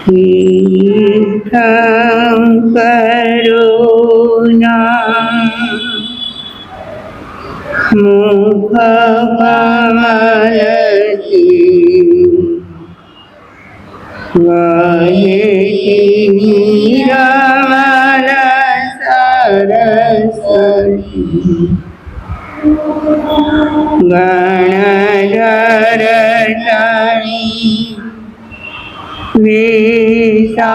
તીર્થં કરુણા મુખકમલથી વહેતી નિરમલ સરસ્વતી ગણધરતણી વિશાળ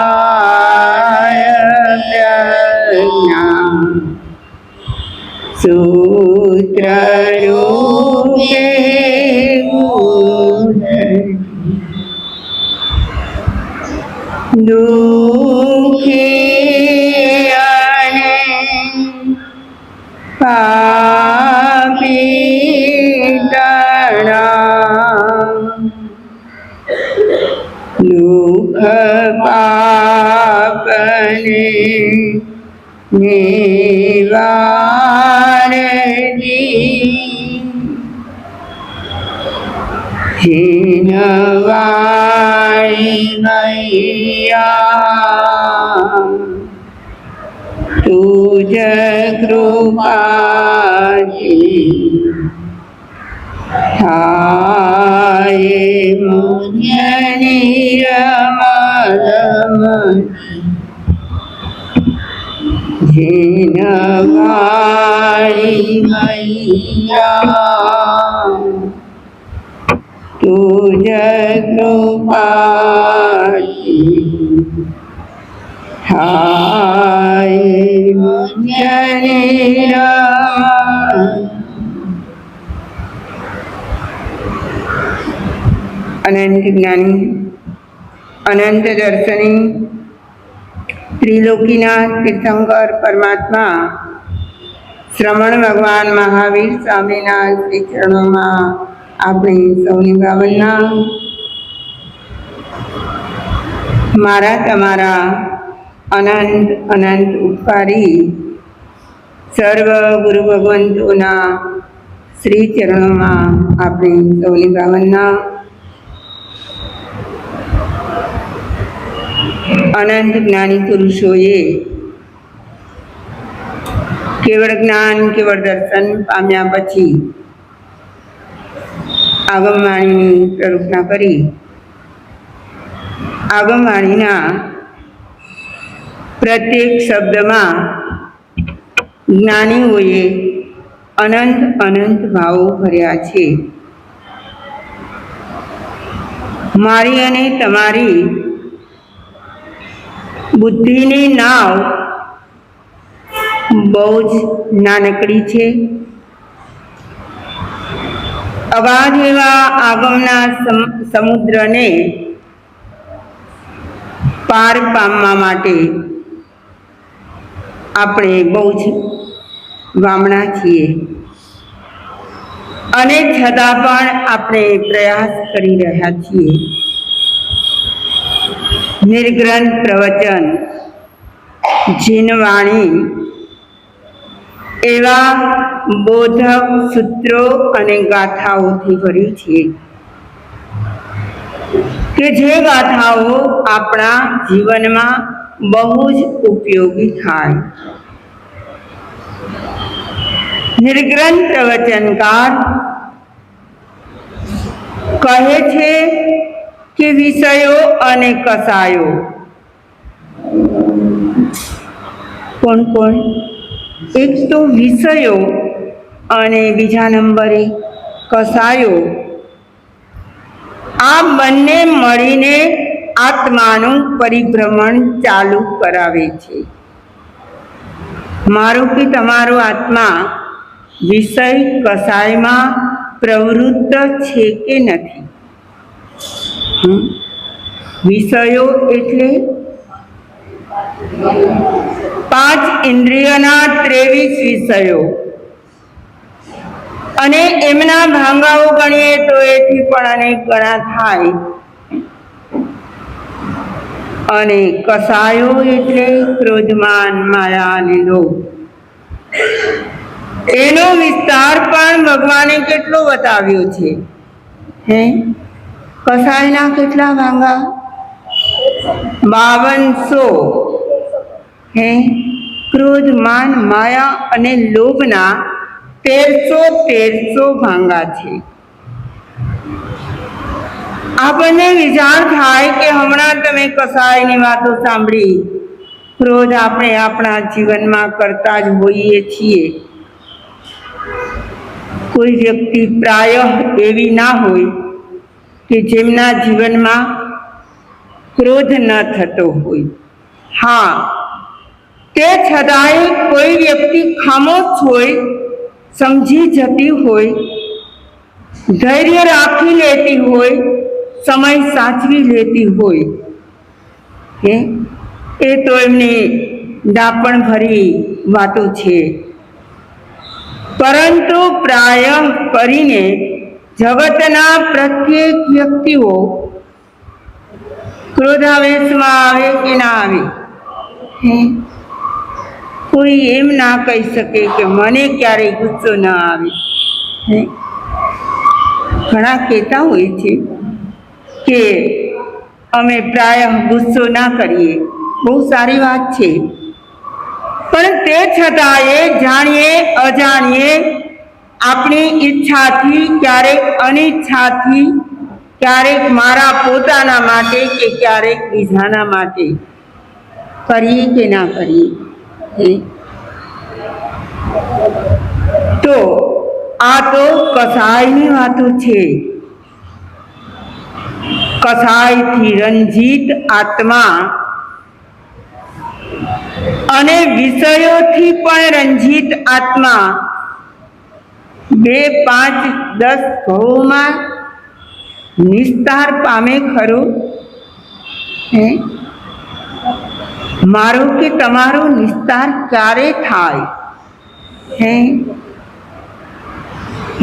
પ્રજ્ઞા સૂત્રરૂપે દુઃખી અને પાપી દુઃખ પાપને નિવારતી જીનવાણી મૈયા તુજ કૃપાથી થાય મુન્ય નિરમલમતી જીનવાણી મૈયા તુજ કૃપાથી થાય મુન્ય અનંત જ્ઞાની અનંત દર્શની ત્રિલોકીના તીર્થંકર પરમાત્મા શ્રમણ ભગવાન મહાવીર સ્વામીના શ્રી ચરણોમાં આપણી સૌની ભાવના. મારા તમારા અનંત અનંત ઉપકારી સર્વ ગુરુ ભગવંતોના શ્રી ચરણોમાં આપણી સૌની ભાવના. અનંત જ્ઞાની પુરુષોએ કેવળ જ્ઞાન કેવળ દર્શન પામ્યા પછી આગમવાણીની પ્રરૂપના કરી આગમવાણીના પ્રત્યેક શબ્દમાં જ્ઞાનીઓએ અનંત અનંત ભાવો ભર્યા છે. મારી અને તમારી બુદ્ધિની નાવ બહુ જ નાનકડી છે. અગાધ એવા આગમના સમુદ્રને પાર પામવા માટે આપણે બહુ જ વામણા છીએ અને છતાં પણ આપણે પ્રયાસ કરી રહ્યા છીએ. નિર્ગ્રંથ પ્રવચન જીનવાણી એવા બોધક સૂત્રો અને ગાથાઓથી ભર્યું છે કે જે ગાથાઓ આપણા જીવનમાં બહુ જ ઉપયોગી થાય. નિર્ગ્રંથ પ્રવચનકાર કહે છે કે વિષયો અને કસાયો કોણ કોણ? એક તો વિષયો અને બીજા નંબરે કસાયો. આ બંને મળીને આત્માનું પરિભ્રમણ ચાલુ કરાવે છે. મારો કે તમારો આત્મા વિષય કસાયમાં પ્રવૃત્ત છે કે નથી? વિષયો એટલે 5 ઇન્દ્રિયોના 23 વિષયો અને એમના ભાંગાઓ ગણીએ તો એથી પણ અનેક ગણા થાય. અને કસાયો એટલે ક્રોધમાન માયા અને લોભ. એનો વિસ્તાર પણ ભગવાને કેટલો બતાવ્યો છે. કસાયના કેટલા ભાંગા? 5200 ક્રોધ માન માયા અને લોભના 1300 ભાંગા છે. આપણને વિચાર થાય કે હમણાં તમે કસાયની વાતો સાંભળી. ક્રોધ આપણે આપણા જીવનમાં કરતા જ હોઈએ છીએ. કોઈ વ્યક્તિ પ્રાય એવી ના હોય કે જેમના જીવનમાં ક્રોધ ન થતો હોય. હા, તે છતાંય કોઈ વ્યક્તિ ખામોશ હોય, સમજી જતી હોય, ધૈર્ય રાખી લેતી હોય, સમય સાચવી લેતી હોય, એ તો એમની દાપણ ભરી વાતો છે. પરંતુ પ્રાય કરીને જગતના પ્રત્યેક વ્યક્તિઓ ક્રોધાવેશમાં આવે કે ના આવે. કોઈ એમ ના કહી શકે કે મને ક્યારેય ગુસ્સો ન આવે. ઘણા કહેતા હોય છે કે અમે પ્રાય ગુસ્સો ના કરીએ. બહુ સારી વાત છે, પણ તે છતાંય જાણીએ અજાણીએ આપણી ઈચ્છાથી, ક્યારેક અનિચ્છાથી, ક્યારેક મારા પોતાના માટે કે ક્યારેક બીજાના માટે કરીએ કે ના કરીએ. તો આ તો કસાયની વાતો છે. કસાયથી રંજીત આત્મા અને વિષયોથી પણ રંજીત આત્મા 2, 5, 10 ભવોમાં નિસ્તાર પામે ખરો? મારો કે તમારો નિસ્તાર ક્યારે થાય?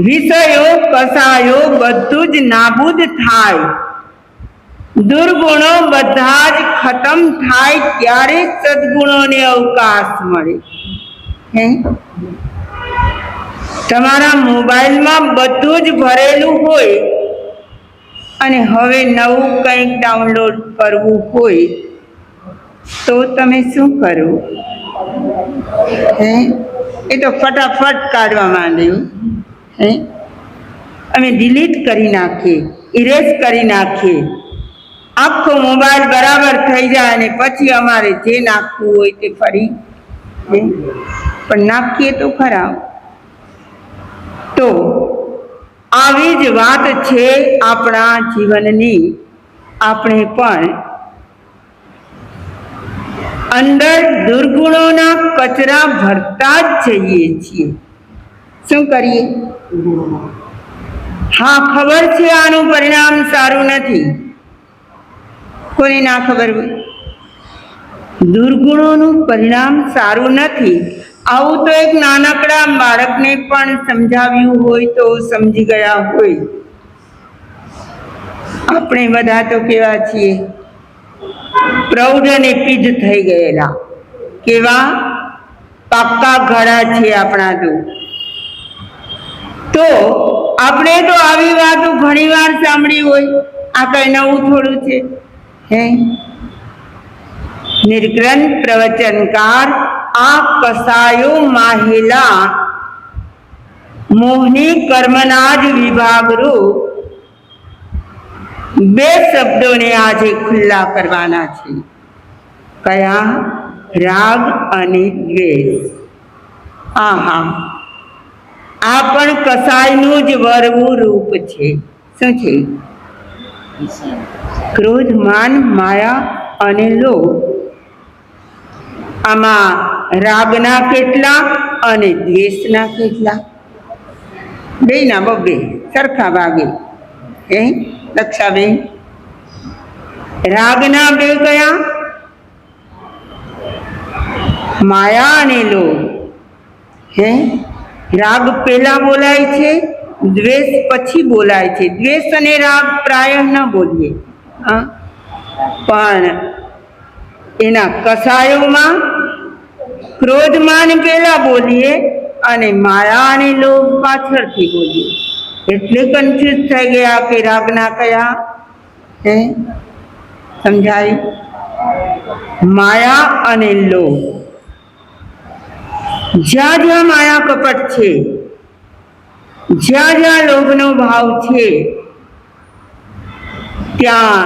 વિષયો કસાયો બધું જ નાબૂદ થાય, દુર્ગુણો બધા જ ખતમ થાય ત્યારે સદગુણોને અવકાશ મળે. તમારા મોબાઈલમાં બધું જ ભરેલું હોય અને હવે નવું કંઈક ડાઉનલોડ કરવું હોય તો તમે શું કરો? એ તો ફટાફટ કાઢવા માંડ્યું. અમે ડિલીટ કરી નાખીએ, ઇરેઝ કરી નાખીએ. આખો મોબાઈલ બરાબર થઈ જાય અને પછી અમારે જે નાખવું હોય તે ફરી પણ નાખીએ તો ખરા. તો આવી જ વાત છે આપણા જીવનની. આપણે પણ અંદર દુર્ગુણોના કચરા ભરતા જ જઈએ છીએ. શું કરીએ? હા, ખબર છે આનું પરિણામ સારું નથી. કોને ના ખબર હોય? દુર્ગુણોનું પરિણામ સારું નથી. આવું તો એક નાનકડા બાળકને પણ સમજાવ્યું હોય તો સમજી ગયા હોય. આપણે બધા તો કેવા છીએ? પ્રૌઢ અને પીઢ થઈ ગયેલા. કેવા પાક્કા ઘડા છે આપણા તો આપણે તો આવી વાતો ઘણી વાર સાંભળી હોય. આ કઈ નવું થોડું છે? નિર્ગ્રંથ પ્રવચનકાર આ કસાયો માહેલા મોહની કર્મના જ વિભાગરૂપ 2 શબ્દોને આજે ખુલ્લા કરવાના છે. કયા? રાગ અને દ્વેષ. આહા, આ પણ કસાયનું જ વરવું રૂપ છે. શું છે? ક્રોધ, માન, માયા અને લોભ. આમાં રાગના કેટલા અને દ્વેષના કેટલા? બેયના 2 સરખા ભાગે. દક્ષાબેન, રાગના 2 કયા? માયા અને લોભ. રાગ પહેલા બોલાય છે, દ્વેષ પછી બોલાય છે. દ્વેષ અને રાગ પ્રાય ન બોલીએ, પણ એના કસાયોમાં ક્રોધ માન પહેલા બોલીએ અને માયા અને લોભ પાછળથી બોલીએ. એટલે કન્ફ્યુઝ થઈ ગયા કે રાગના કયા? સમજાય? માયા અને લોભ. જ્યાં જ્યાં માયા કપટ છે, જ્યાં જ્યાં લોભનો ભાવ છે, ત્યાં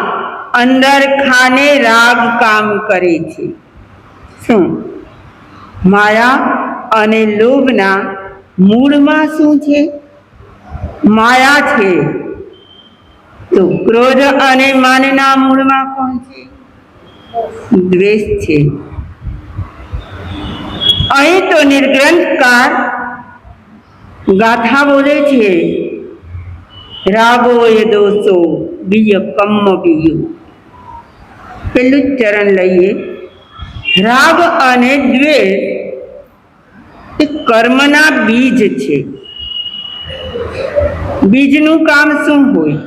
અંદર ખાને રાગ કામ કરે છે. શું? માયા અને લોભના મૂળમાં શું છે? માયા છે. તો ક્રોધ અને માનના મૂળમાં કોણ છે? દ્વેષ છે. અહીં તો નિર્ગ્રંથકાર ગાથા બોલે છે, રાગો એ દોષો બીય કમ્મ બીયું. પેલું જ ચરણ લઈએ. રાગ અને દ્વેષ એ કર્મના બીજ છે. બીજનું કામ શું હોય?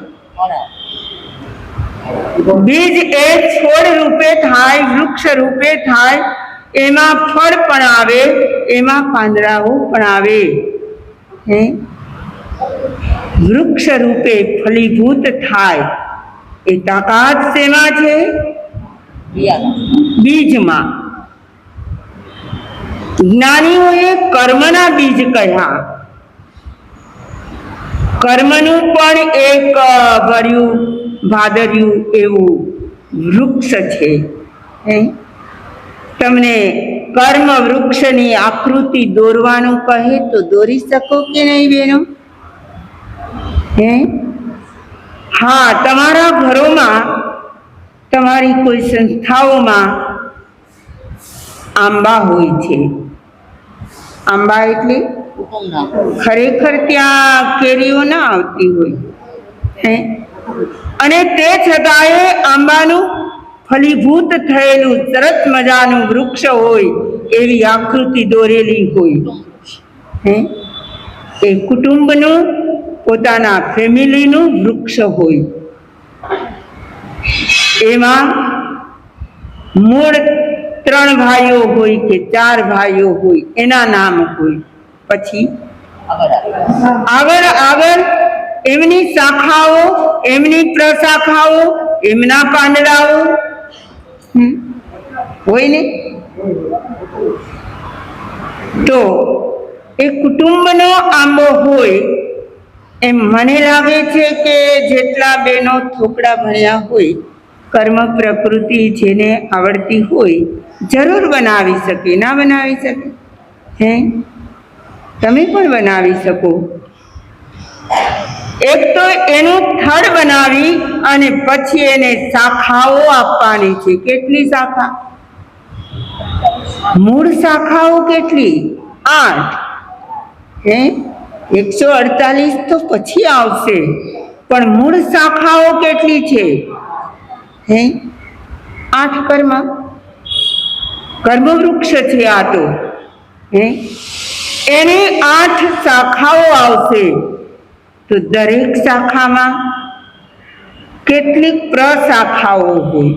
બીજ એ છોડ રૂપે થાય, વૃક્ષ રૂપે થાય, એમાં ફળ પણ આવે, એમાં પાંદડાઓ પણ આવે. વૃક્ષ રૂપે ફલીભૂત થાય એ તાકાત શેમાં છે? બીજમાં. જ્ઞાનીઓએ કર્મના બીજ કહ્યા. કર્મનું પણ એક ભર્યું ભાદર્યું એવું વૃક્ષ છે. તમને કર્મ વૃક્ષની આકૃતિ દોરવાનું કહે તો દોરી શકો કે નહીં બેનો? હા, તમારા ઘરોમાં, તમારી કોઈ સંસ્થાઓમાં આંબા હોય છે. આંબા એટલે ખરેખર ત્યાં કેરીઓ ના આવતી હોય, અને તે છતાંય આંબાનું ફલીભૂત થયેલું સરસ મજાનું વૃક્ષ હોય, એવી આકૃતિ દોરેલી હોય. એ કુટુંબનું, પોતાના ફેમિલીનું વૃક્ષ હોય. એમાં મૂળ 3 ભાઈઓ હોય કે 4 ભાઈઓ હોય, એના નામ હોય. પછી આગળ એમની શાખાઓ, એમની પ્રશાખાઓ, એમના પાંદડાઓ હોય ને. તો એ કુટુંબનો આંબો હોય. એમ મને લાગે છે કે જેટલા બેનો થોકડા ભણ્યા હોય, કર્મ પ્રકૃતિ જેને આવડતી હોય, જરૂર બનાવી શકે. ના બનાવી શકે? તમે પણ બનાવી શકો. એક તો એનું થડ બનાવી અને પછી એને શાખાઓ આપવાની છે. કેટલી શાખા? મૂળ શાખાઓ કેટલી? 8. 148 તો પછી આવશે, પણ મૂળ શાખાઓ કેટલી છે? 8 કર્મવૃક્ષ છે આ તો. એની 8 શાખાઓ આવશે. તો દરેક શાખામાં કેટલીક પ્રશાખાઓ હોય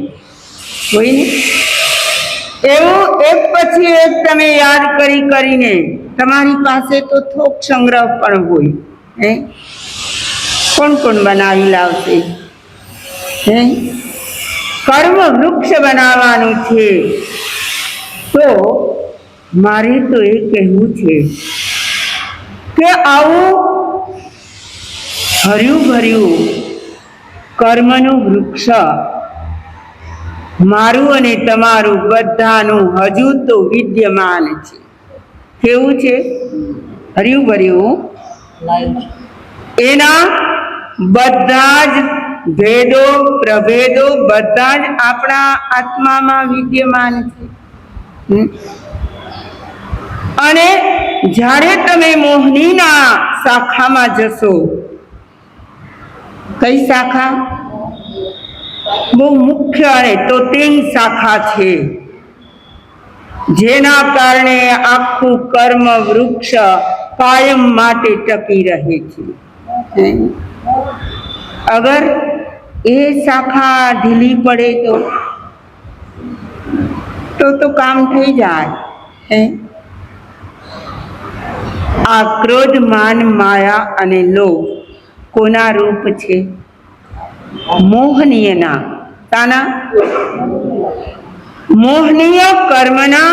ને. એવું એક પછી એક તમે યાદ કરીને, તમારી પાસે તો થોક સંગ્રહ પણ હોય. કોણ કોણ બનાવી લાવશે? કર્મ વૃક્ષ બનાવવાનું છે. તો મારે તો એ કહેવું છે કે આવું હર્યું ભર્યું કર્મનું વૃક્ષ મારું અને તમારું બધાનું હજુ તો વિદ્યમાન છે. કેવું છે? હર્યું ભર્યું. એના બધા જ ભેદો પ્રભેદો બધા જ આપણા આત્મામાં વિદ્યમાન છે. અને જ્યારે તમે મોહનીના શાખામાં જશો, કઈ શાખા? બહુ મુખ્ય અને તોતિંગ શાખા છે, જેના કારણે આખું કર્મ વૃક્ષ કાયમ માટે ટકી રહે છે. અગર એ શાખા ઢીલી પડે તો કામ થઈ જાય. આ ક્રોધ માન માયા અને લોભ કોના રૂપ છે? મોહનીયના. તાના મોહનીય કર્મના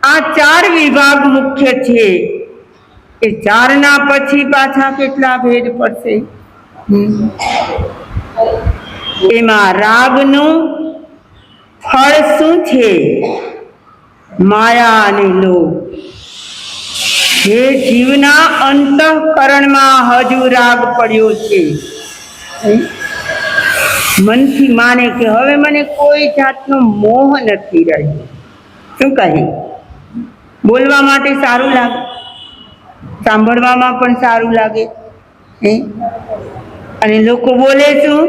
આ 4 વિભાગ મુખ્ય છે. એ 4ના પછી પાછા કેટલા ભેદ પડશે? એમાં રાગનું ફળ શું છે? માયા અને લોભ. જે જીવના અંતઃકરણમાં હજુ રાગ પડ્યો છે, મનથી માને કે હવે મને કોઈ જાતનો મોહ નથી રહ્યો. શું કહે? બોલવા માટે સારું લાગે, સાંભળવામાં પણ સારું લાગે, અને લોકો બોલે શું?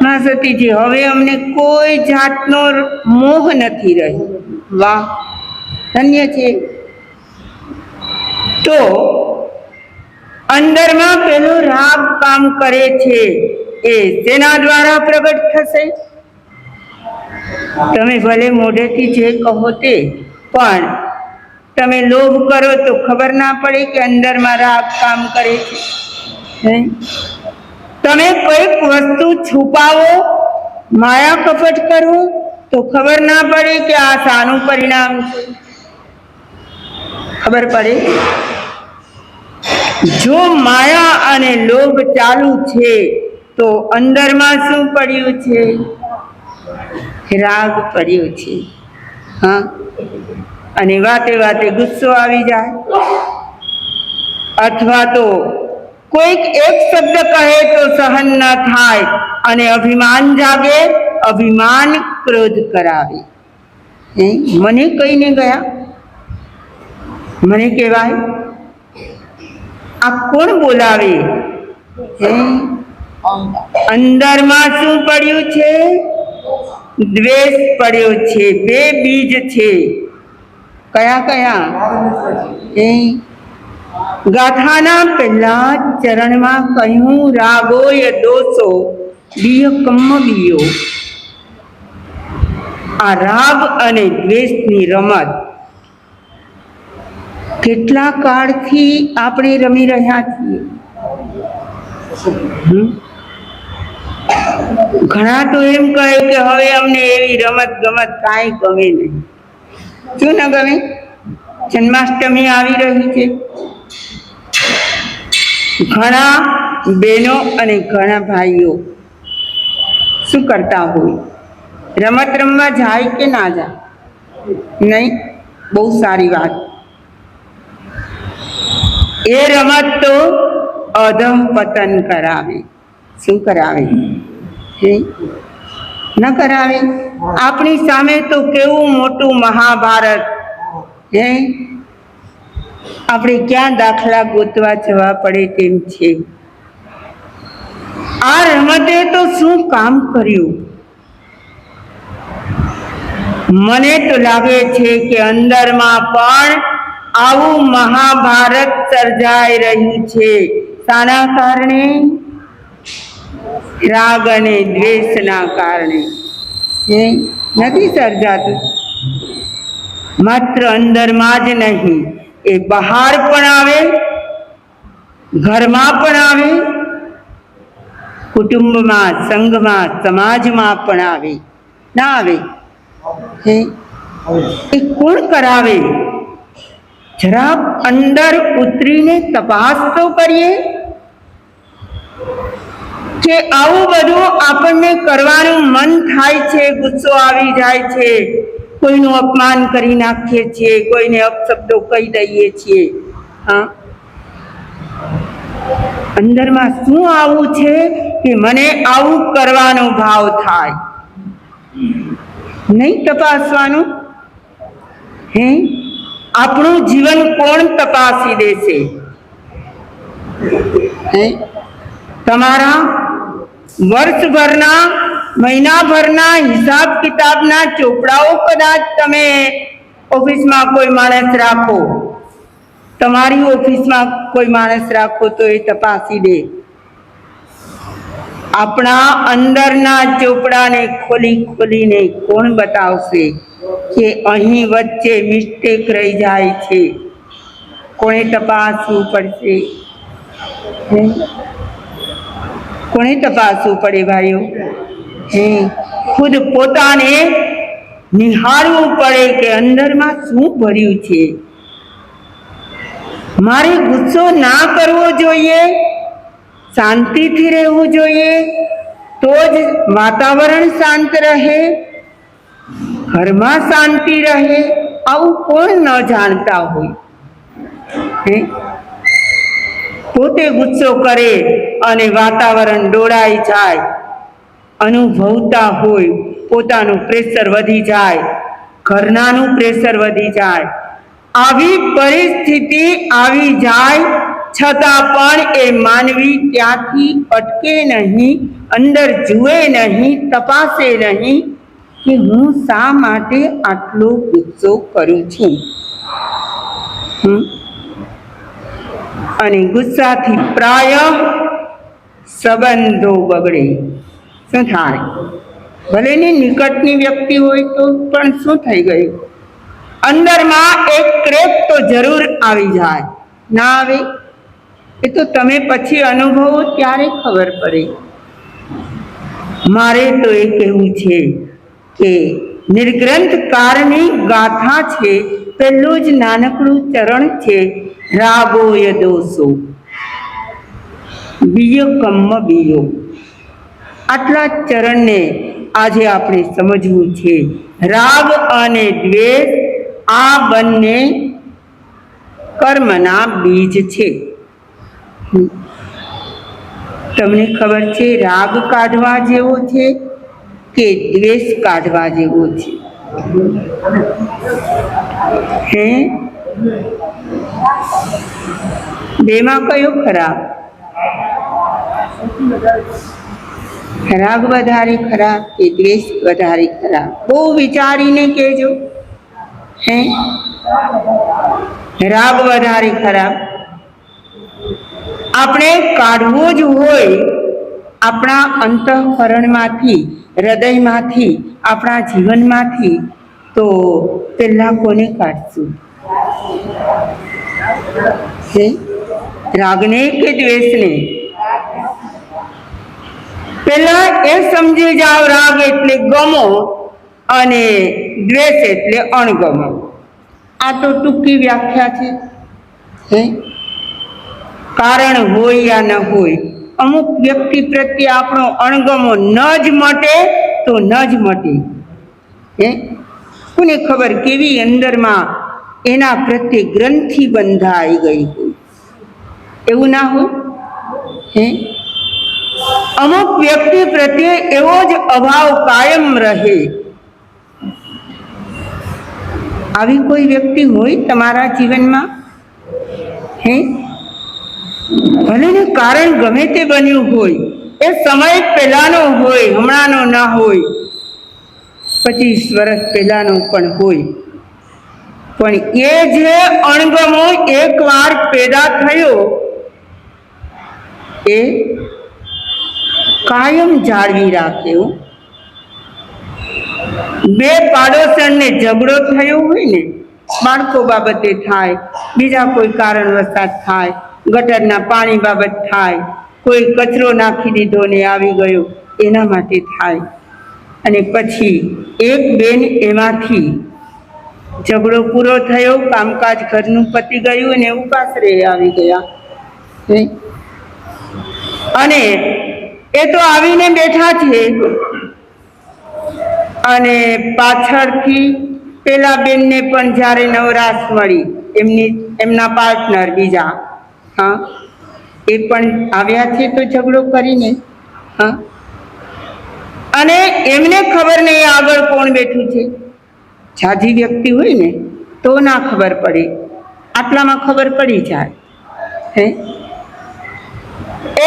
માં સતીજી, હવે અમને કોઈ જાતનો મોહ નથી રહ્યો. વાહ, ધન્ય છે. તો અંદરમાં પેલો રાગ કામ કરે છે, એ તેના દ્વારા પ્રગટ થશે. તમે ભલે મોઢેથી જે કહો તે, પણ તમે લોભ કરો તો ખબર ના પડે કે અંદરમાં રાગ કામ કરે છે. તમે કોઈક વસ્તુ છુપાવો, માયા કપટ કરો તો ખબર ના પડે કે આ શાનું પરિણામ છે? ખબર પડે? જો માયા અને લોભ ચાલુ છે તો અંદરમાં શું પડ્યું છે? રાગ પડ્યો છે. હા, અને વાતે વાતે ગુસ્સો આવી જાય, અથવા તો કોઈક એક શબ્દ કહે તો સહન ન થાય અને અભિમાન જાગે. અભિમાન ક્રોધ કરાવે. મને કહીને ગયા, મને કહેવાય. આ કોણ બોલાવે? અંદરમાં શું પડ્યું છે? દ્વેષ પડ્યો છે. 2 બીજ છે. કયા કયા? ગાથાના પહેલા ચરણમાં કહ્યું, રાગોય દોષો બિય કમ્મ બિયો. આ રાગ અને દ્વેષની રમત કેટલા કાળથી આપણે રમી રહ્યા છીએ. ઘણા તો એમ કહે કે હવે અમને એવી રમત ગમત કાંઈ ગમે નહીં. શું ન ગમે? જન્માષ્ટમી આવી રહી છે. ઘણા બહેનો અને ઘણા ભાઈઓ શું કરતા હોય? રમત રમવા જાય કે ના જાય? નહીં? બહુ સારી વાત. એ રમત તો અધઃપતન કરાવે. શું કરાવે? ન કરાવે? આપણી સામે તો કેવું મોટું મહાભારત. આપણે ક્યાં દાખલા ગોતવા જવા પડે તેમ છે. આ રમતે તો શું કામ કર્યું? મને તો લાગે છે કે અંદરમાં પણ આવું મહાભારત સર્જાઈ રહ્યું છે. શાના કારણે? રાગ અને દ્વેષના કારણે. નથી સર્જાતું. માત્ર અંદરમાં જ નહીં, એ બહાર પણ આવે, ઘરમાં પણ આવે, કુટુંબમાં, સંઘમાં, સમાજમાં પણ આવે. ના આવે? એ કોણ કરાવે? જરા અંદર ઉતરીને તપાસ તો કરીએ કે આવું બધું આપણને કરવાનું મન થાય છે, ગુસ્સો આવી જાય છે, કોઈનું અપમાન કરી નાખીએ છીએ, કોઈને અપશબ્દો કહી દઈએ છીએ. હા, અંદરમાં શું આવું છે કે મને આવું કરવાનો ભાવ થાય? નહીં તપાસવાનું? આપણું જીવન કોણ તપાસી દેશે? તમારા વર્ષભરના, મહિનાભરના હિસાબ કિતાબના ચોપડાઓ કદાચ તમે ઓફિસમાં કોઈ માણસ રાખો, તમારી ઓફિસમાં કોઈ માણસ રાખો તો એ તપાસી દે. આપણા અંદરના ચોપડાને ખોલી ખોલીને કોણ બતાવશે કે અહીં વચ્ચે મિસ્ટેક રહી જાય છે? કોણે તપાસવું પડશે? કોણે તપાસવું પડે ભાઈઓ? ખુદ પોતાને નિહાળવું પડે કે અંદરમાં શું ભર્યું છે. મારે ગુસ્સો ના કરવો જોઈએ, શાંતિથી રહેવું જોઈએ, તો જ વાતાવરણ શાંત રહે, ઘરમાં શાંતિ રહે. આવું કોણ ન જાણતા હોય? પોતે ગુસ્સો કરે અને વાતાવરણ ડોળાઈ જાય, અનુભવતા હોય પોતાનું પ્રેશર વધી જાય, ઘરનાનું પ્રેશર વધી જાય. આવી પરિસ્થિતિ આવી જાય છતાં પણ એ માનવી ત્યાંથી અટકે નહીં, અંદર જુએ નહીં, તપાસે નહીં કે હું શા માટે આટલો ગુસ્સો કરું છું. અને ગુસ્સાથી પ્રાય સંબંધો બગડે. શું થાય? ભલે ને નિકટની વ્યક્તિ હોય તો પણ શું થઈ ગયું? અંદરમાં એક ક્રેક તો જરૂર આવી જાય. ના આવે એ તો તમે પછી અનુભવો ત્યારે ખબર પડે. મારે તો એ કહેવું છે કે નિર્ગ્રંથ કારની ગાથા છે, પહેલું જ નાનકડું ચરણ છે, રાગોય દોષો બીયો કમ્મ બીયો. આટલા ચરણને આજે આપણે સમજવું છે. રાગ અને દ્વેષ આ બંને કર્મના બીજ છે. તમને ખબર છે રાગ કાઢવા જેવો છે કે દ્વેષ કાઢવા જેવો છે? બેમાં કયો ખરાબ? રાગ વધારે ખરાબ કે દ્વેષ વધારે ખરાબ? બહુ વિચારીને કહેજો. રાગ વધારે ખરાબ. આપણે કાઢવો જ હોય આપણા અંતઃકરણમાંથી, હૃદયમાંથી, આપણા જીવનમાંથી, તો પહેલા કોને કાઢશું? રાગને કે દ્વેષને? પહેલા એ સમજી જાઓ, રાગ એટલે ગમો અને દ્વેષ એટલે અણગમો. આ તો ટૂંકી વ્યાખ્યા છે. કારણ હોય યા ન હોય, અમુક વ્યક્તિ પ્રત્યે આપણો અણગમો ન જ મટે તો ન જ મટે. કોને ખબર કેવી અંદરમાં એના પ્રત્યે ગ્રંથિ બંધાઈ ગઈ હોય? એવું ના હોય? અમુક વ્યક્તિ પ્રત્યે એવો જ અભાવ કાયમ રહે. આવી કોઈ વ્યક્તિ હોય તમારા જીવનમાં? ભલે ને કારણ ગમે તે બન્યું હોય, એ સમય પહેલાનો હોય, હમણાંનો ના હોય, 25 વર્ષ પહેલાનો પણ હોય, પણ એ જે અણગમો એકવાર પેદા થયો એ કાયમ જાળવી રાખ્યો. બે પાડોશરને ઝઘડો થયો હોય ને, બાળકો બાબતે થાય, બીજા કોઈ કારણવશાત થાય, ગટરના પાણી બાબત થાય, કોઈ કચરો નાખી દીધો ને આવી ગયો એના માટે થાય, અને પછી એક બેન એમાંથી ઝઘડો પૂરો થયો, કામકાજ ઘરનું પતી ગયું અને ઉપાસરે આવી ગયા. અને એ તો આવીને બેઠા છે અને પાછળથી પેલા બેનને પણ જ્યારે નવરાશ મળી, એમના પાર્ટનર બીજા, એ પણ આવ્યા છે તો ઝઘડો કરીને. અને એમને ખબર નહીં આગળ કોણ બેઠું છે. જાજી વ્યક્તિ હોય ને તો ના ખબર પડે, આટલામાં ખબર પડી જાય.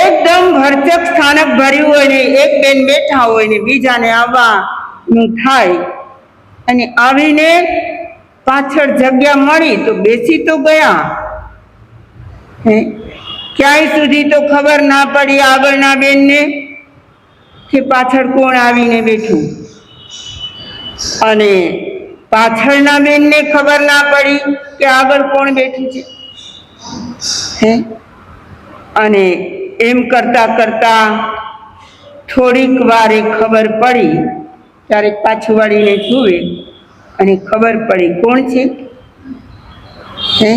એકદમ ભરચક સ્થાનક ભર્યું હોય ને એક બેન બેઠા હોય ને બીજાને આવવાનું થાય, અને આવીને પાછળ જગ્યા મળી તો બેસી તો ગયા, ક્યાંય સુધી તો ખબર ના પડી આગળના બેનને કે પાછળ કોણ આવીને બેઠું, અને પાછળના બેનને ખબર ના પડી કે આગળ કોણ બેઠું છે. અને એમ કરતા કરતા થોડીક વારે ખબર પડી, ક્યારેક પાછું વળીને જુએ અને ખબર પડી કોણ છે? હે,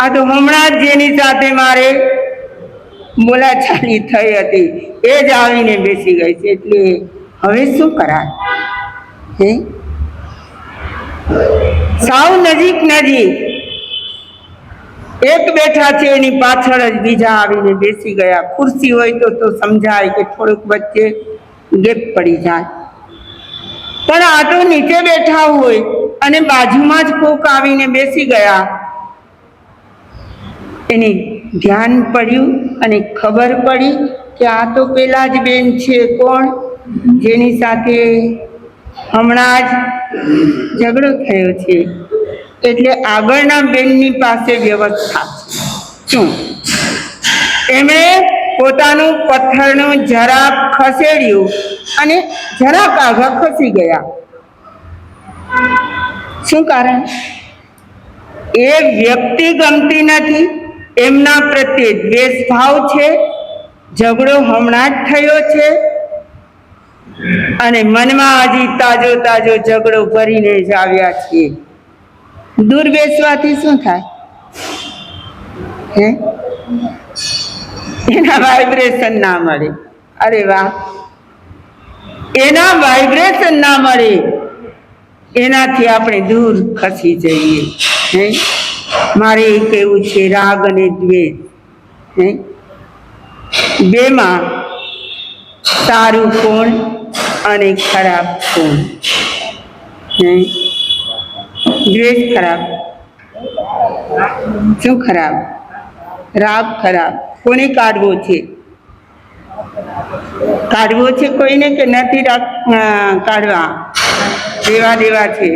આ તો હમણાં જ જેની સાથે મારે બોલાચાલી થઈ હતી એ જ આવીને બેસી ગઈ છે, એટલે હવે શું કરાય? હે, સાવ નજીક નજીક એક બેઠા છે, એની પાછળ જ બીજા આવીને બેસી ગયા. ખુરશી હોય તો સમજાય કે થોડુંક વચ્ચે ગેપ પડી જાય, પણ આ તો નીચે બેઠા હોય અને બાજુમાં જ કોક આવીને બેસી ગયા. એને ધ્યાન પડ્યું અને ખબર પડી કે આ તો પેલા જ બેન છે. કોણ? જેની સાથે હમણાં જ ઝઘડો થયો છે. એટલે આગળના બેનની પાસે વ્યવસ્થા શું? એમણે પોતાનું પથ્થરનું જરાક ખસેડ્યું અને જરાક આગળ ખસી ગયા. શું કારણ? એ વ્યક્તિ ગમતી નથી, એમના પ્રત્યે દ્વેષ ભાવ છે, ઝઘડો હમણાં જ થયો છે અને મનમાં હજી તાજો તાજો ઝઘડો ભરીને જ આવ્યા છીએ. દૂર બેસવાથી શું થાય? હે, એના વાઇબ્રેશન ના મળે. અરે વાહ, એના વાઇબ્રેશન ના મળે, એનાથી આપણે દૂર ખસી જઈએ. હે, મારે એ કહેવું છે, રાગ અને દ્વેષ બેમાં સારું કોણ અને ખરાબ કોણ? દ્વેષ ખરાબ. શું ખરાબ? રાગ ખરાબ. કોને કાઢવો છે? કાઢવો છે કોઈને કે નથી કાઢવા? દેવા છે.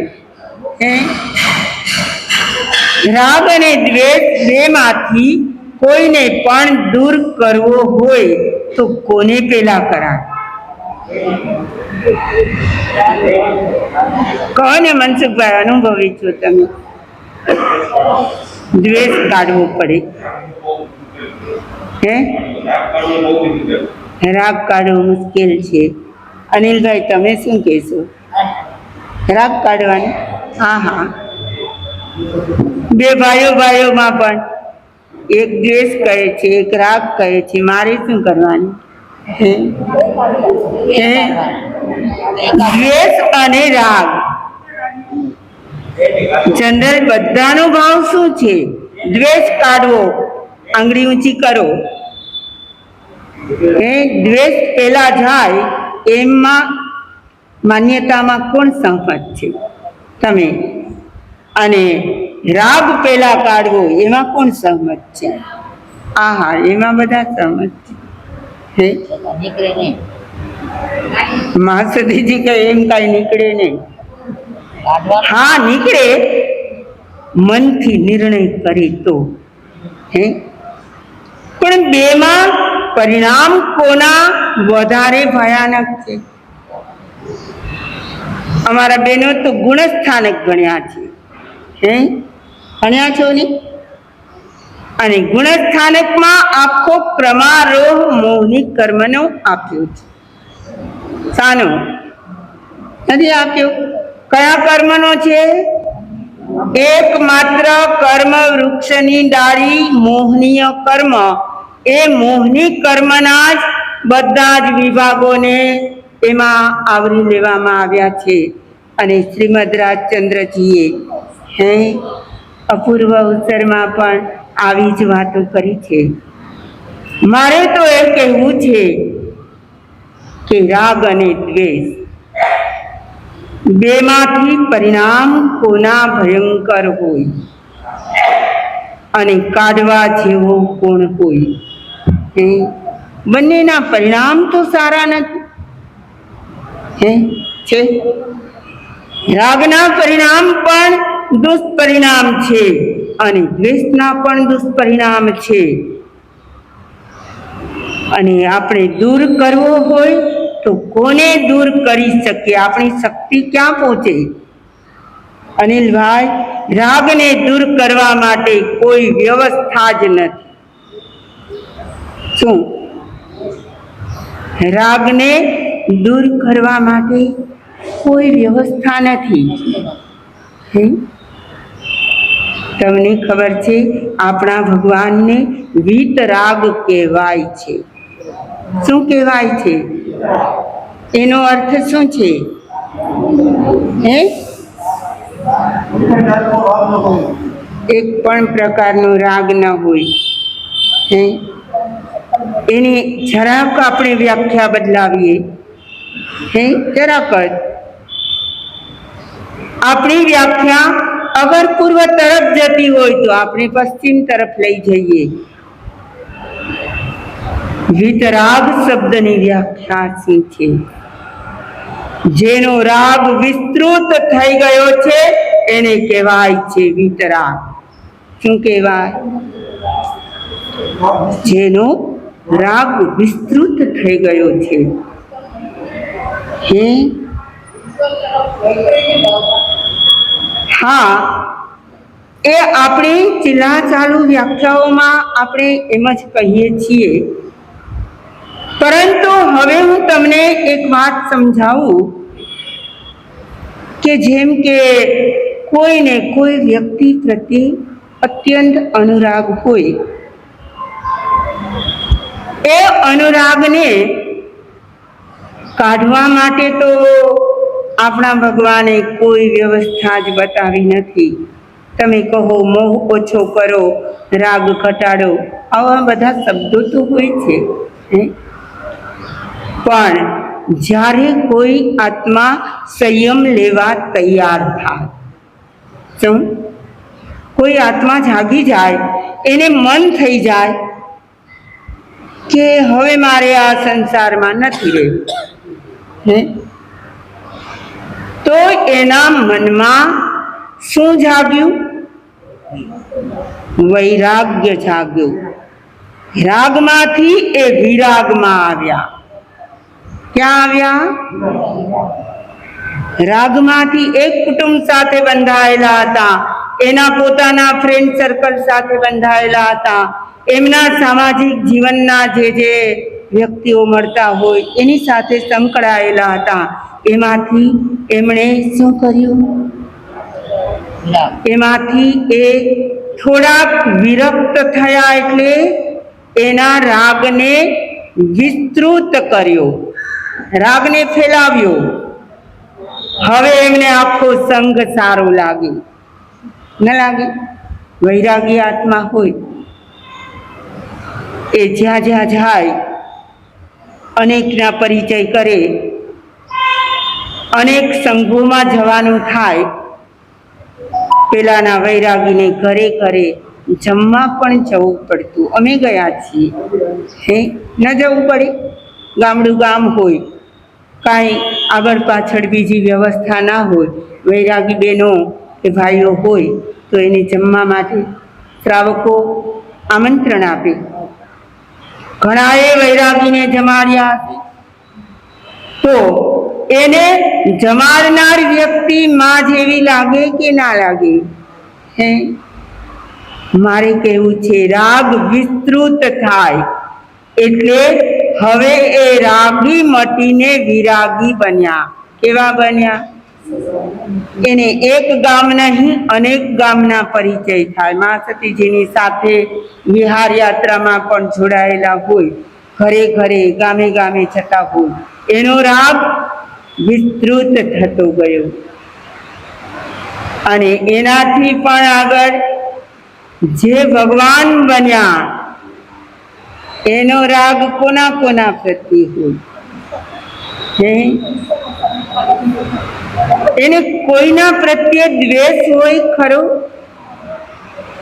રાગ અને દ્વેષ બેમાંથી કોઈને પણ દૂર કરવો હોય તો કોને પેલા કરાય? કહો ને મનસુખભાઈ, અનુભવી છો તમે. દ્વેષ કાઢવો પડે. હે, રાગ કાઢવો મુશ્કેલ છે. અનિલભાઈ, તમે શું કહેશો? રાગ કાઢવાની? હા હા, બે ભાઈઓમાં પણ એક દ્વેષ કહે છે, એક રાગ કહે છે. મારે શું કરવાનું? દ્વેષ અને રાગ જનરલ બધાનો ભાવ શું છે? દ્વેષ કાઢવો. આંગળી ઊંચી કરો. દ્વેષ પેલા જાય એમાં માન્યતામાં કોણ સહમત છે? તમે. અને રાગ પેલા કાઢવો એમાં કોણ સહમત છે? હા, એમાં બધા સહમત છે. મહાસતીજી કહે એમ કાંઈ નીકળે નહીં. હા, નીકળે, મનથી નિર્ણય કરી તો. પણ બેમાં પરિણામ કોના વધારે ભયાનક છે? અમારા બહેનો તો ગુણસ્થાનક ગણ્યા છે. ભણ્યા છો ને? અને ગુણસ્થાનકમાં આખો પ્રમારોહ મોહની કર્મનો આપ્યો છે. શાનો નથી આપ્યો? કયા કર્મનો છે? એકમાત્ર કર્મ વૃક્ષની ડાળી મોહનીય કર્મ. એ મોહની કર્મના જ બધા જ વિભાગોને એમાં આવરી લેવામાં આવ્યા છે. અને શ્રીમદ રાજચંદ્રજીએ અપૂર્વ અવસરમાં પણ આવી જ વાતો કરી છે. મારે તો એ કહેવું છે કે રાગ અને દ્વેષ બેમાંથી પરિણામ કોના ભયંકર હોય અને કાઢવા જેવો કોણ હોય? બંનેના પરિણામ તો સારા નથી. છે રાગના પરિણામ પણ દુષ્પરિણામ છે અને દ્વેષના પણ દુષ્પરિણામ છે. અને આપણે દૂર કરવો હોય તો કોને દૂર કરી શકીએ? આપણી શક્તિ ક્યાં પહોંચે? અનિલભાઈ, રાગને દૂર કરવા માટે કોઈ વ્યવસ્થા જ નથી. શું? રાગને દૂર કરવા માટે કોઈ વ્યવસ્થા નથી. તમને ખબર છે આપણા ભગવાનને વીતરાગ કહેવાય છે. શું કહેવાય છે? એનો અર્થ શું છે? એક પણ પ્રકારનો રાગ ન હોય. એની જરાક આપણે વ્યાખ્યા બદલાવીએ. જરાક જ આપણી વ્યાખ્યા અગર પૂર્વ તરફ જતી હોય તો આપણે પશ્ચિમ તરફ લઈ જઈએ. વીતરાગ શબ્દની વ્યાખ્યા શું છે? જેનો રાગ વિસ્તૃત થઈ ગયો છે એને કહેવાય છે વીતરાગ. શું કહેવાય? જેનો રાગ વિસ્તૃત થઈ ગયો છે. હા, એ આપણે છેલ્લા ચાલુ વ્યાખ્યાઓમાં આપણે એમ જ કહીએ છીએ. પરંતુ હવે હું તમને એક વાત સમજાવું કે જેમ કે કોઈને કોઈ વ્યક્તિ પ્રત્યે અત્યંત અનુરાગ હોય, એ અનુરાગને કાઢવા માટે તો આપણા ભગવાને કોઈ વ્યવસ્થા જ બતાવી નથી. તમે કહો મોહ ઓછો કરો, રાગ ઘટાડો, આવા બધા શબ્દો તો હોય છે. પણ જ્યારે કોઈ આત્મા સંયમ લેવા તૈયાર થાય, શું કોઈ આત્મા જાગી જાય, એને મન થઈ જાય કે હવે મારે આ સંસારમાં નથી રહેવું, તો એના મનમાં શું જાગ્યું? વૈરાગ્ય જાગ્યું. રાગમાંથી એ વિરાગમાં આવ્યા. ક્યાં આવ્યા? રાગમાંથી એક કુટુંબ સાથે બંધાયેલા હતા, એના પોતાના ફ્રેન્ડ સર્કલ સાથે બંધાયેલા હતા, એમના સામાજિક જીવનના જે વ્યક્તિઓ મળતા હોય એની સાથે સંકળાયેલા હતા. એમાંથી એમણે શું કર્યું? એમાંથી એ થોડાક વિરક્ત થયા એટલે એના રાગને વિસ્તૃત કર્યો, રાગને ફેલાવ્યો. હવે એમને આખો સંઘ સારો લાગે, ન લાગે? વૈરાગી આત્મા હોય એ જ્યાં જ્યાં જાય અનેકના પરિચય કરે, અનેક સંઘોમાં જવાનું થાય. પેલાના વૈરાગીને ઘરે ઘરે જમવા પણ જવું પડતું. અમે ગયા છીએ, ન જવું પડે? ગામડું ગામ હોય, કાંઈ આગળ પાછળ બીજી વ્યવસ્થા ના હોય, વૈરાગી બહેનો કે ભાઈઓ હોય તો એને જમવા માટે શ્રાવકો આમંત્રણ આપે. ઘણાએ વૈરાગીને જમાડ્યા, તો એને જમાડનાર વ્યક્તિ માં જેવી લાગે કે ના લાગે? મારે કહેવું છે, રાગ વિસ્તૃત થાય એટલે હવે એ રાગી મટીને વિરાગી બન્યા. કેવા બન્યા? એને એક ગામ નહીં અનેક ગામના પરિચય થાય. મા સતીજીની સાથે વિહાર યાત્રામાં પણ જોડાયેલા હોય, ઘરે ઘરે ગામે ગામે જતા હોય, એનો રાગ વિસ્તૃત થતો ગયો. અને એનાથી પણ આગળ જે ભગવાન બન્યા એનો રાગ કોના કોના પ્રત્યે હોય? એને કોઈના પ્રત્યે દ્વેષ હોય ખરો?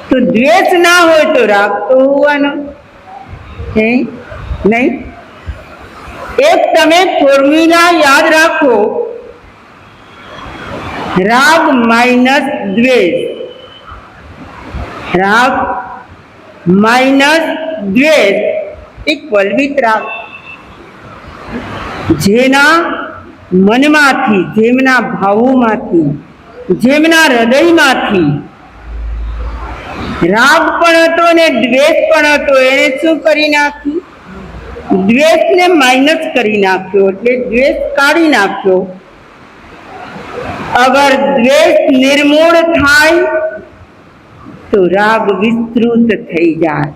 તો દ્વેષ ના હોય તો રાગ તો હોવાનો નહીં. એક તમે ફોર્મ્યુલા યાદ રાખો, રાગ માઇનસ દ્વેષ, રાગ માઇનસ દ્વેષ ઇક્વલ વિતરાગ. જેના મનમાંથી, જેમના ભાવોમાંથી, જેમના હૃદયમાંથી રાગ પણ હતો ને દ્વેષ પણ હતો, એને શું કરી નાખ્યું? દ્વેષને માઇનસ કરી નાખ્યો, એટલે દ્વેષ કાઢી નાખ્યો. अगर द्वेष निर्मूल थाय तो राग विस्तृत थई जाए।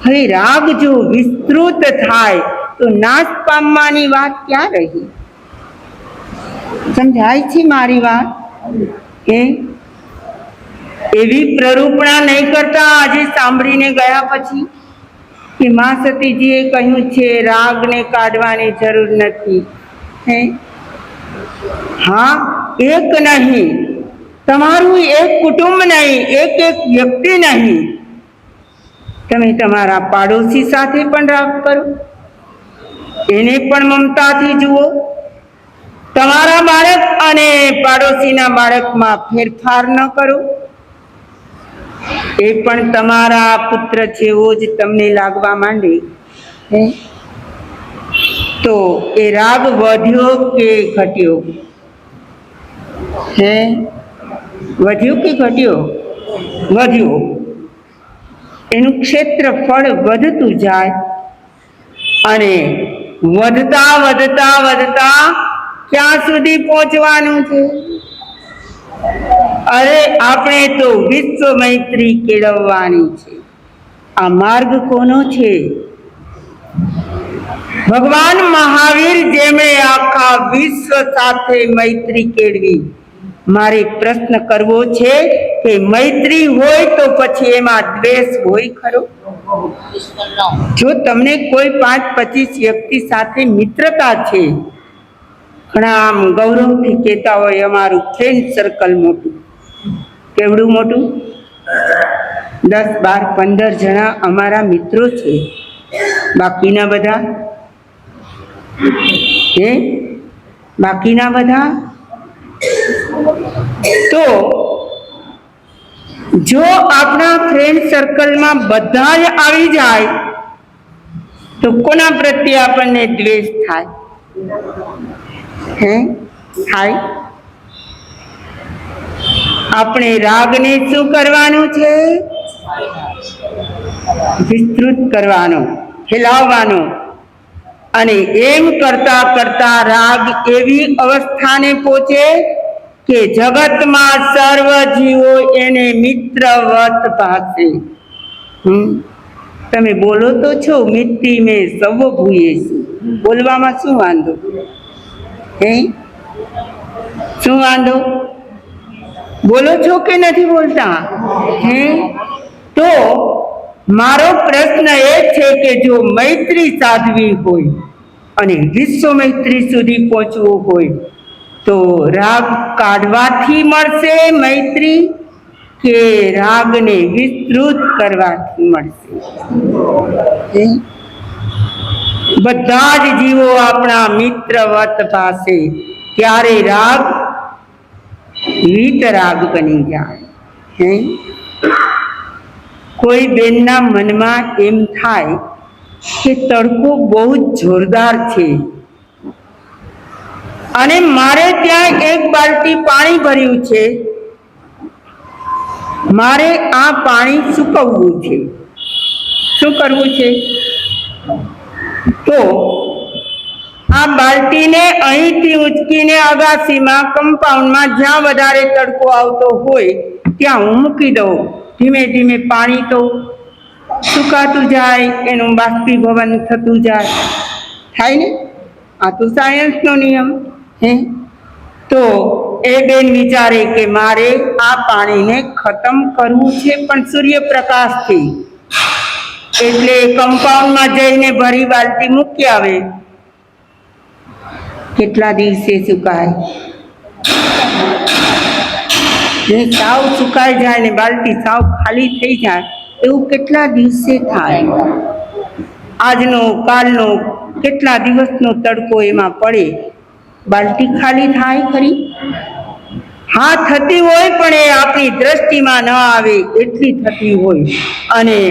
हवे राग जो विस्तृत थाय तो नाश पामवानी वात क्या रही? समझाय छे मारी वात? एवी प्ररूपणा नहीं करता आजे सांभळीने गया पछी कि मां सतीजीए कह्युं छे रागने काढवानी जरूर नथी। हाँ, एक नहीं, तमारू एक कुटुंब नहीं, एक एक व्यक्ति नहीं, तमे तमारा पाडोशी साथे पण राग करो, एने पण ममताथी जुओ। तमारा बाळक अने पाडोशीना बाळकमां फेरफार न करो, ए पण तमारा पुत्र जेवो ज तमने लागवा मांडे, तो ए राग वध्यो के घट्यो? वध्यो के घट्यो? वध्यो। एनु क्षेत्रफळ वधतुं जाय अने वधता वधता वधता क्यां सुधी पहोंचवानुं छे? अरे आपणे तो विश्व मैत्री केळववानी छे। आ मार्ग कोनो छे? भगवान महावीर जेमणे आखा विश्व साथे मैत्री केळवी। मारे प्रश्न करवो छे के मैत्री होय तो पछी एमां द्वेष होय खरो? जो तमने कोई 5-25 व्यक्ति साथे मित्रता छे, घणा आम गौरवथी कहेता होय अमारुं फ्रेंड सर्कल मोटुं। केवडुं मोटुं? 10, 12, 15 जणा अमारा मित्रों छे। बाकीना बधा बाकीना बधा तो जो आपणा फ्रेंड सर्कल में बधा ज आवी जाय तो कोना प्रत्ये आपणने द्वेष थाय? थाय? આપણે રાગને શું કરવાનું છે? વિસ્તૃત કરવાનો, ફેલાવવાનો। અને એમ કરતા કરતા રાગ એવી અવસ્થાને પહોંચે કે જગતમાં સર્વ જીવો એને મિત્રવત ભાસે। તમે બોલો તો છો મિત્રી મેં સવ ભૂયે છું, બોલવામાં શું વાંધો? શું વાંધો? बोलो छो के नहीं बोलता? तो मारो प्रश्न ए छे के जो मैत्री साधवी होय अने विश्व मैत्री सुधी पहोंचवो होय तो राग काढवाथी मळशे मैत्री के राग ने विस्तृत करवाथी मळशे? बधा ज जीवो आपणा मित्रवत भासे त्यारे राग वीतराग बनी जाए। कोई बेनना मनमा एम थाय के तड़को बहुत जोरदार छे अने मारे त्यां एक बाल्टी पाणी भर्युं छे, मारे आ पाणी सूकववुं छे। शुं करवुं छे? तो आ बाल्टी ने अहींथी उचकीने अगासीमां कम्पाउंडमां ज्यां वधारे तड़को आवतो होय त्यां हुं मूकी दઉં। धीमे धीमे पाणी तो सुकातुं जाय, एनुं बाष्पीभवन थतुं जाय, थाय ने? आ तो सायन्सनो नियम। तो ए बेन विचारे के मारे आ पाणीने खतम करवुं छे पण सूर्यप्रकाशथी, एटले कम्पाउंडमां जईने भरी बाल्टी मूकी आवे। કેટલા દિવસે સુકાય? સાવ સુકાઈ જાય ને બાલટી સાવ ખાલી થઈ જાય એવું કેટલા દિવસે થાય? આજનો કાલનો કેટલા દિવસનો તડકો એમાં પડે, બાલટી ખાલી થાય ખરી? હા, થતી હોય પણ એ આપણી દ્રષ્ટિમાં ન આવે એટલી થતી હોય અને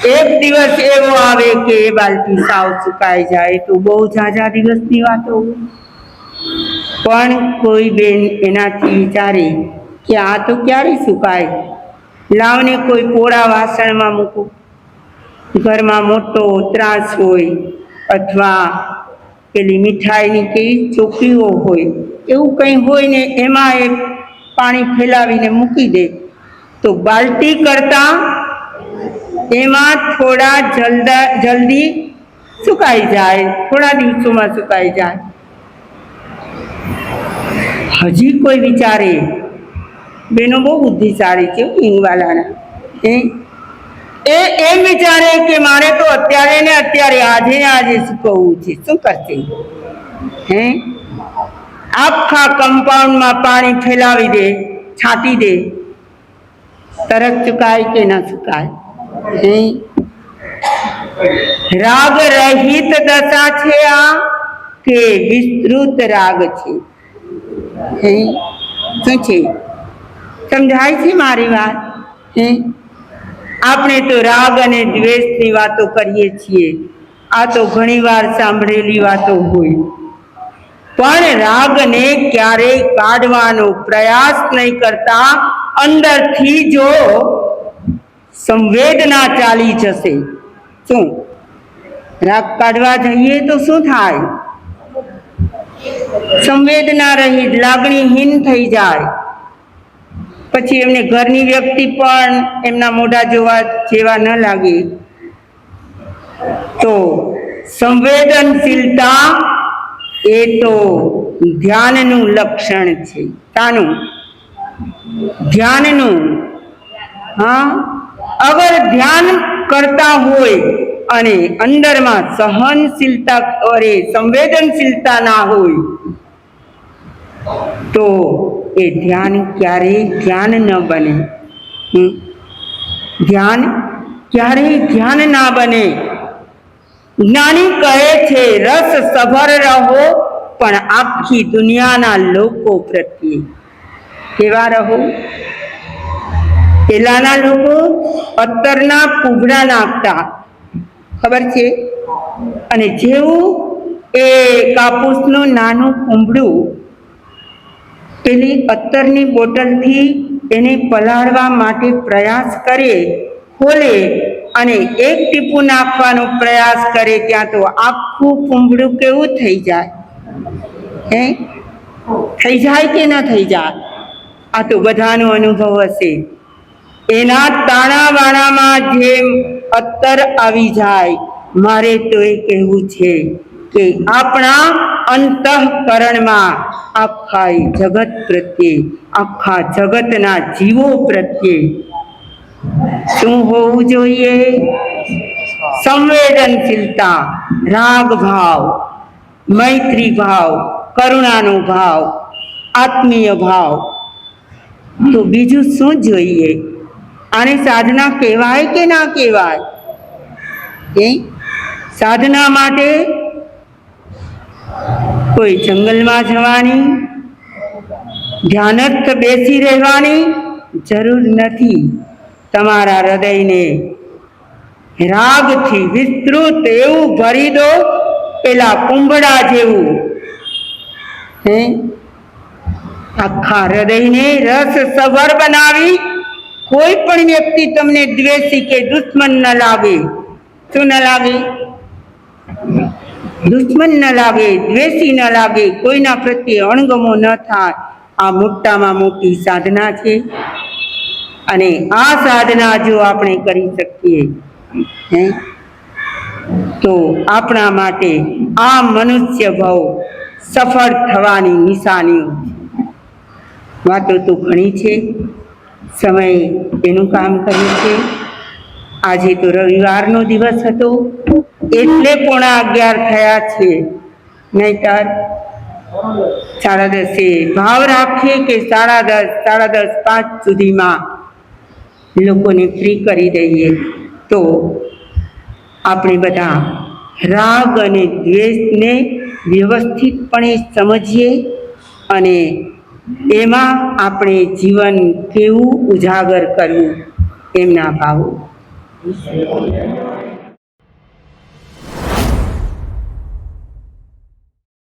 एक दिवस एवो आवे के बाल्टी साव सुकाई जाए तो बहु झाझा दिवसनी वात होय। पण कोई बेन एनाथी विचारे कि आ तो क्यारे सुकाय, लावने कोई पोळा वासणमां मूको। घरमां मोटो त्रास होय अथवा पेली मीठाईनी केवी चोकीओ होय એવું કંઈ હોય ને એમાં એ પાણી ફેલાવીને મૂકી દે તો બાલટી કરતા એમાં થોડા જલ્દી સુકાઈ જાય, થોડા દિવસોમાં સુકાઈ જાય. હજી કોઈ વિચારે, બેનો બહુ બુદ્ધિશાળી છે હિંગવાલાના, એ એમ વિચારે કે મારે તો અત્યારે ને અત્યારે આજે ને આજે સુકવવું છે. શું કરશે? આખા કમ્પાઉન્ડમાં પાણી ફેલાવી દે, છાંટી દે, તરત સુકાય કે ના સુકાય? રાગ રહિત દશા છે આ કે વિસ્તૃત રાગ છે? શું છે? સમજાય છે મારી વાત? આપણે તો રાગ અને દ્વેષની વાતો કરીએ છીએ, આ તો ઘણીવાર સાંભળેલી વાતો હોય, પણ રાગને ક્યારેય કાઢવાનો પ્રયાસ નહીં કરતા અંદરથી જો સંવેદના ચાલી જશે. શું રાગ કાઢવા જઈએ તો શું થાય? સંવેદના રહિત, લાગણીહીન થઈ જાય. પછી એમને ઘરની વ્યક્તિ પણ એમના મોઢા જેવા ન લાગે. તો સંવેદનશીલતા એ તો ધ્યાનનું લક્ષણ છે. તાનું ધ્યાનનું. અગર ધ્યાન કરતા હોય અને અંદરમાં સહનશીલતા અરે સંવેદનશીલતા ના હોય તો એ ધ્યાન ક્યારેય ધ્યાન ન બને. ધ્યાન ક્યારેય ધ્યાન ના બને. જ્ઞાની કહે છે રસ સભર રહો પણ આખી દુનિયાના લોકો પ્રત્યે કેવા રહો? પેલાના લોકો અત્તરના કુભડા નાખતા, ખબર છે? અને જેવું એ કાપૂસનું નાનું કુંભડું પેલી અત્તરની બોટલથી એને પલાળવા માટે પ્રયાસ કરે, ખોલે અને એક ટીપું નાખવાનો પ્રયાસ કરે, ત્યાં તો આખું કુંભડું કેવું થઈ જાય? થઈ જાય કે ન થઈ જાય? આ તો બધાનો અનુભવ હશે. એના તાણાવાણામાં જેમ અત્તર આવી જાય. મારે તો એ કહેવું છે કે આપણા અંતઃકરણમાં આખા જગત પ્રત્યે, આખા જગતના જીવો પ્રત્યે શું હોવું જોઈએ? સંવેદનશીલતા, રાગ ભાવ, મૈત્રી ભાવ, કરુણાનો ભાવ, આત્મીય ભાવ. તો બીજું શું જોઈએ? આને સાધના કહેવાય કે ના કહેવાય? સાધના માટે કોઈ જંગલમાં જવાની, ધ્યાનસ્થ બેસી રહેવાની જરૂર નથી. તમારા હૃદયને રાગથી વિસ્તૃત એવું ભરી દો, પેલા કુંભડા જેવું. આખા હૃદયને રસ સભર બનાવી કોઈ પણ વ્યક્તિ તમને દ્વેષી કે દુશ્મન ન લાગે. શું ન લાગે? દુશ્મન ન લાગે, દ્વેષી ન લાગે, કોઈના પ્રત્યે અણગમો ન થાય. આ મોટામાં મોટી સાધના છે. અને આ સાધના જો આપણે કરી શકીએ તો આપણા માટે આ મનુષ્ય ભાવ સફળ થવાની નિશાનીઓ. વાતો તો ઘણી છે, સમય એનું કામ કરે છે. આજે તો રવિવારનો દિવસ હતો એટલે 11:15 થયા છે, નહીતર 10:30 ભાવ રાખીએ કે 10:30, 10:30, 5 સુધીમાં લોકોને ફ્રી કરી દઈએ તો આપણે બધા રાગ અને દ્વેષને વ્યવસ્થિતપણે સમજીએ અને એમાં આપણે જીવન કેવું ઉજાગર કરવું એમના ભાવો.